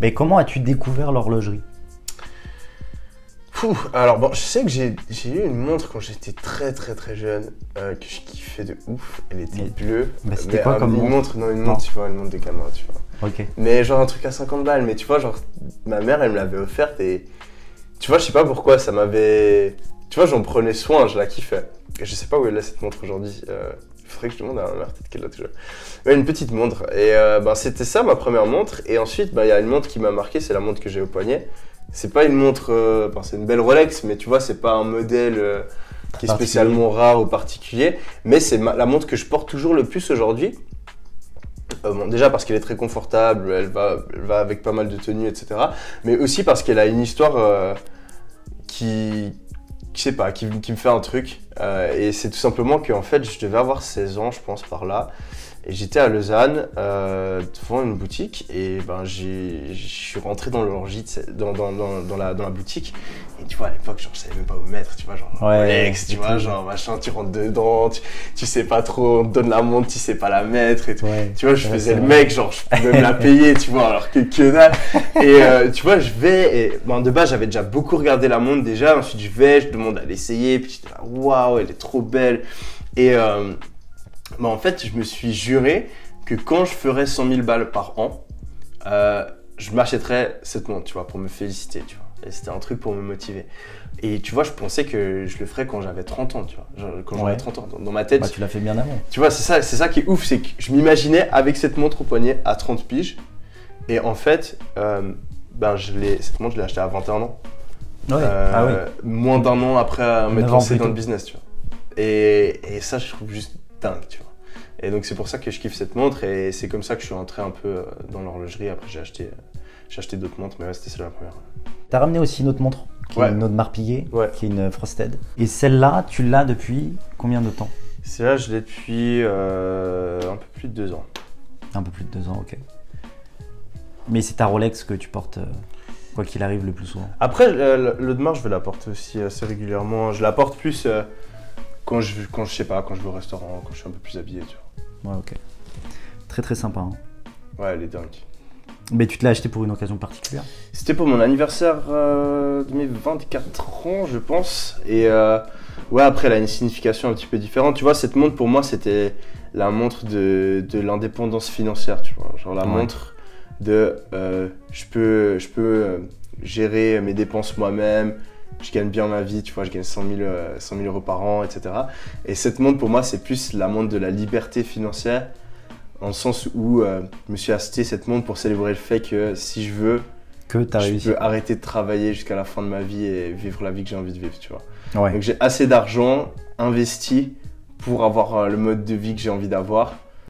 Mais comment as-tu découvert l'horlogerie? Alors bon, je sais que j'ai eu une montre quand j'étais très jeune, que je kiffais de ouf. Elle était bleue. Bah, c'était quoi comme une montre? Non, une montre, tu vois, une montre de caméra, tu vois. Ok. Mais genre un truc à 50 balles, mais tu vois, genre ma mère, elle me l'avait offerte et tu vois, je sais pas pourquoi, ça m'avait... Tu vois, j'en prenais soin, je la kiffais. Et je sais pas où elle a cette montre aujourd'hui. Il faudrait que je demande à ma mère, peut-être qu'elle l'a toujours. Ouais, une petite montre. Et c'était ça ma première montre. Et ensuite, il y a une montre qui m'a marqué, c'est la montre que j'ai au poignet. C'est pas une montre, c'est une belle Rolex, mais tu vois, c'est pas un modèle qui est spécialement rare ou particulier. Mais c'est la montre que je porte toujours le plus aujourd'hui. Bon, déjà parce qu'elle est très confortable, elle va avec pas mal de tenues, etc. Mais aussi parce qu'elle a une histoire qui me fait un truc. Et c'est tout simplement qu'en fait, je devais avoir 16 ans, je pense, par là. Et j'étais à Lausanne, devant une boutique, et je suis rentré dans l'horlogerie, dans la boutique. Et tu vois, à l'époque, genre, je savais même pas où me mettre, tu vois, genre, Rolex, tu vois, genre, machin, tu rentres dedans, tu sais pas trop, on te donne la montre, tu sais pas la mettre, et tout. Ouais, tu vois, je faisais le mec, genre, je pouvais me la payer, tu vois, alors que dalle. Et tu vois, je vais, et de base, j'avais déjà beaucoup regardé la montre déjà, ensuite je demande à l'essayer, puis j'étais là, waouh, elle est trop belle. Et en fait, je me suis juré que quand je ferais 100 000 balles par an, je m'achèterais cette montre, tu vois, pour me féliciter, tu vois. Et c'était un truc pour me motiver. Et tu vois, je pensais que je le ferais quand j'avais 30 ans, tu vois. Genre, quand j'avais 30 ans, dans ma tête. Tu l'as fait bien avant. Tu vois, c'est ça qui est ouf, c'est que je m'imaginais avec cette montre au poignet à 30 piges. Et en fait, cette montre, je l'ai achetée à 21 ans. Ouais. Moins d'un an après m'être lancé dans le business, tu vois. Et ça, je trouve juste dingue, tu vois. Et donc c'est pour ça que je kiffe cette montre et c'est comme ça que je suis entré un peu dans l'horlogerie. Après j'ai acheté d'autres montres, mais ouais, c'était celle la première. T'as ramené aussi une autre montre, qui est une autre marque Piguet, qui est une Frosted. Et celle-là, tu l'as depuis combien de temps? Celle-là, je l'ai depuis un peu plus de 2 ans. Un peu plus de 2 ans, ok. Mais c'est ta Rolex que tu portes quoi qu'il arrive le plus souvent. Après, l'Audemars, je vais la porter aussi assez régulièrement. Je la porte plus quand je sais pas, quand je vais au restaurant, quand je suis un peu plus habillé, tu vois. Ouais, ok. Très très sympa. Hein. Ouais, elle est dingue. Mais tu te l'as acheté pour une occasion particulière? C'était pour mon anniversaire de mes 24 ans, je pense. Et ouais, après, elle a une signification un petit peu différente. Tu vois, cette montre, pour moi, c'était la montre de l'indépendance financière, tu vois. Genre la montre de je peux gérer mes dépenses moi-même. Je gagne bien ma vie, tu vois, je gagne 100 000 euros par an, etc. Et cette montre, pour moi, c'est plus la montre de la liberté financière, dans le sens où je me suis acheté cette montre pour célébrer le fait que si je veux, je peux arrêter de travailler jusqu'à la fin de ma vie et vivre la vie que j'ai envie de vivre, tu vois. Ouais. Donc j'ai assez d'argent investi pour avoir le mode de vie que j'ai envie d'avoir.